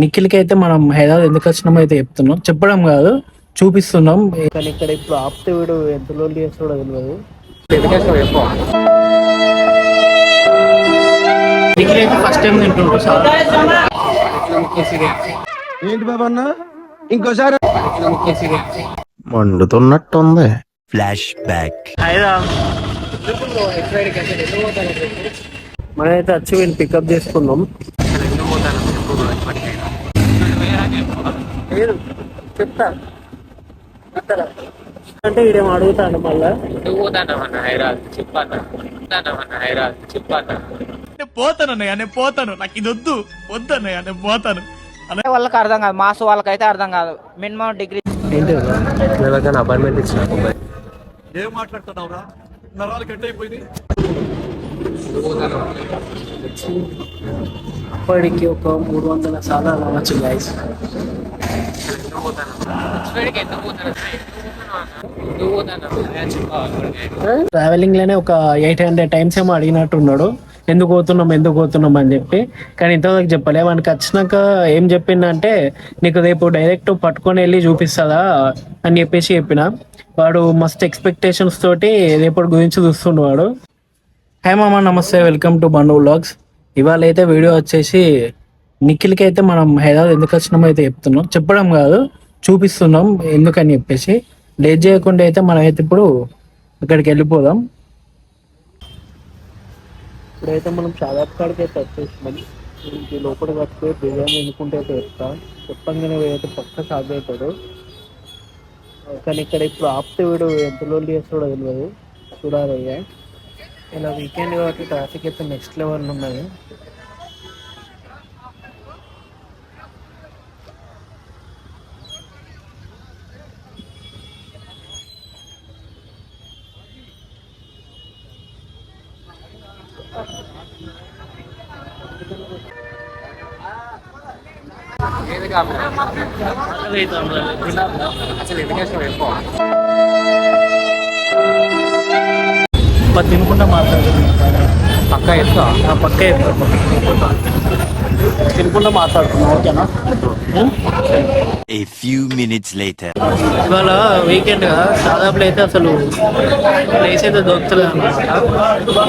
నిఖిల్కి అయితే మనం హైదరాబాద్ ఎందుకు వచ్చినామో అయితే చెప్తున్నాం, చెప్పడం కాదు చూపిస్తున్నాం. కానీ ఇక్కడ ఇప్పుడు ఆపితే వీడు ఎంత లోన్లీ చేస్తాడో తెలియదు. నిఖిల్ అయితే ఫస్ట్ టైం తింటుండ్రు సార్. ఏంటి బాబా అన్న ఇంకోసారి మండుతున్నట్టుంది. Flash back. మనమైతే వచ్చి వీళ్ళు పికప్ చేసుకున్నాం. లేదు చెప్తా అంటే వీడేమో అడుగుతాను మళ్ళా పోతానన్నయ్య నేను పోతాను, నాకు ఇది వద్దు వద్దన్నయ్య నేను పోతాను. వాళ్ళకి అర్థం కాదు, మాస్ వాళ్ళకైతే అర్థం కాదు. మినిమం డిగ్రీ ఏంటి అపాయింట్మెంట్ ఇచ్చిన ఏం మాట్లాడుతున్నావురా, నరాలు కట్ అయిపోయింది. అప్పటికి ఒక 300 సార్లు రావచ్చు గైస్. ట్రావెలింగ్ లోనే ఒక 800 టైమ్స్ ఏమో అడిగినట్టున్నాడు, ఎందుకు పోతున్నాం అని చెప్పి. కానీ ఇంతవరకు చెప్పలే. వానికి వచ్చినాక ఏం చెప్పిందంటే, నీకు రేపు డైరెక్ట్ పట్టుకొని వెళ్ళి చూపిస్తుందా అని చెప్పేసి చెప్పిన. వాడు మస్త్ ఎక్స్పెక్టేషన్స్ తోటి రేపటి గురించి చూస్తుండేవాడు. హాయ్ మామ, నమస్తే, వెల్కమ్ టు బండు వ్లాగ్స్. ఇవాళ అయితే వీడియో వచ్చేసి నిఖిల్కి అయితే మనం హైదరాబాద్ ఎందుకు వచ్చినామో అయితే చెప్తున్నాం, చెప్పడం కాదు చూపిస్తున్నాం ఎందుకని చెప్పేసి. లేట్ చేయకుండా అయితే మనం అయితే ఇప్పుడు ఇక్కడికి వెళ్ళిపోదాం. ఇప్పుడైతే మనం షాదాబ్ కాడికి అయితే వచ్చేసినాం. ఇంటి లోపలికి వస్తే బిర్యానీ ఎన్నుకుంటే అయితే చెప్తా, చెప్పంగానే అయితే పక్క షాక్ అవుతాడు. కానీ ఇక్కడ ఇప్పుడు ఆపితే వీడు ఎంత లోన్లీ చేస్తాడో తెలియదు, చూడాలయ్యా. ఇలా వీకెండ్ కాబట్టి ట్రాఫిక్ అయితే నెక్స్ట్ లెవెల్ ఉన్నది. తినుకుంటా మాట్లాడుతున్నాం, పక్క ఎత్తా తినుకుంటా మాట్లాడుతున్నాం, ఓకేనా? A few minutes later. ఇవాళ వీకెండ్ షాదాబ్లో అయితే అసలు ప్లేస్ అయితే దొరుకుతుంది అనమాట.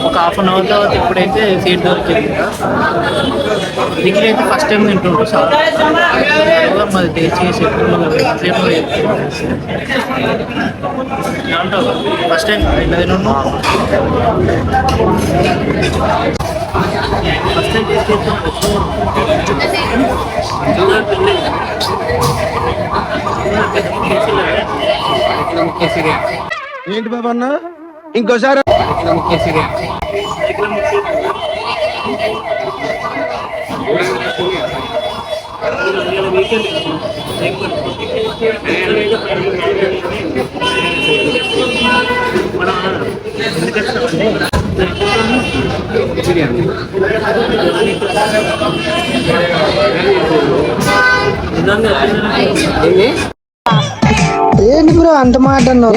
ఒక హాఫ్ అన్ అవర్ తర్వాత ఇప్పుడైతే సీట్ దొరికింది. నిఖిల్ అయితే ఫస్ట్ టైం తింటుండ్రు సార్. మరి టేస్ట్ చేసి ఏమంటావు? ఫస్ట్ టైం ఇట్లా తిన్నాను, ఫస్ట్ టైం టేస్ట్ చేస్తాను. ఏంటి బాబా అన్న ఇంకోసారి ఏంటి బ్రో అంత మాట అన్నావు?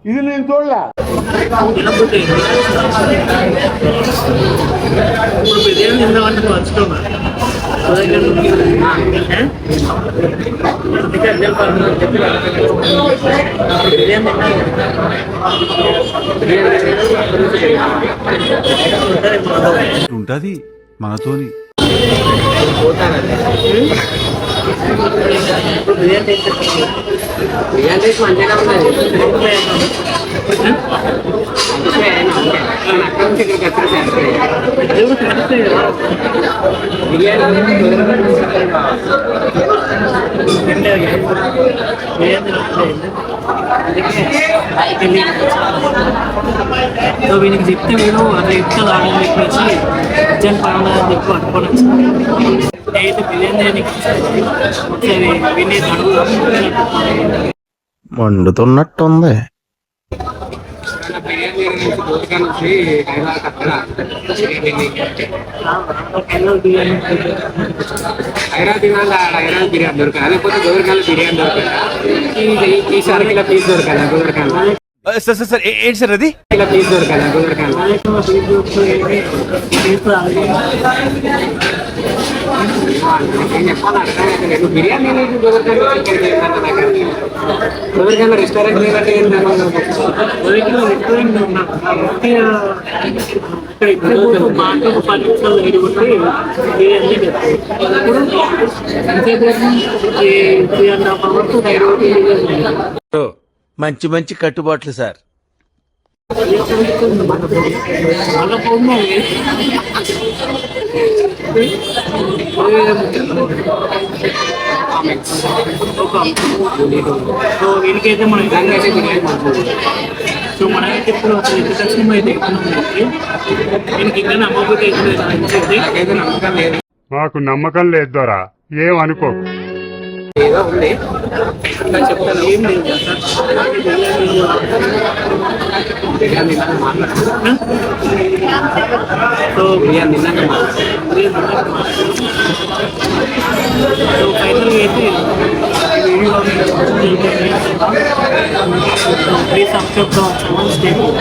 ఇది నేను చూడలే. ఇప్పుడు బిర్యానీ తిందామంటే వచ్చుకున్నా ఉంటది మనతోని. బిర్యానీ మంచిగా ఉన్నది. వీనికి చెప్తే వీడు అలా చెప్తాను ఆడని చెప్పేసి అర్జెంట్ పనులు అని చెప్పి పట్టుకొని వచ్చాను. అయితే బిర్యానీ ఒకసారి విని అడుగుతాం. మండుతున్నట్టుంది. హైదరాబాద్ బిర్యానీ దొరకాలి, లేకపోతే గోవర్కాల బిర్యానీ దొరకాలి, ఈ సరుకుల పీస్ దొరకాలి. సార్ సార్ సార్ ఏంటి సార్ అది మంచి మంచి కట్టుబాట్లు సార్. వీళ్ళకైతే మన సో మనమైతే ఇప్పుడు దక్షిణం అయితే దీనికి ఇంకా నమ్మకం అయితే మాకు నమ్మకం లేదు దొరా, ఏమనుకో. ఏదో ఉంది అట్లా చెప్తాను, ఏం లేదు సో బిర్యానీ సో ఫైనల్గా అయితే please subscribe to our channel.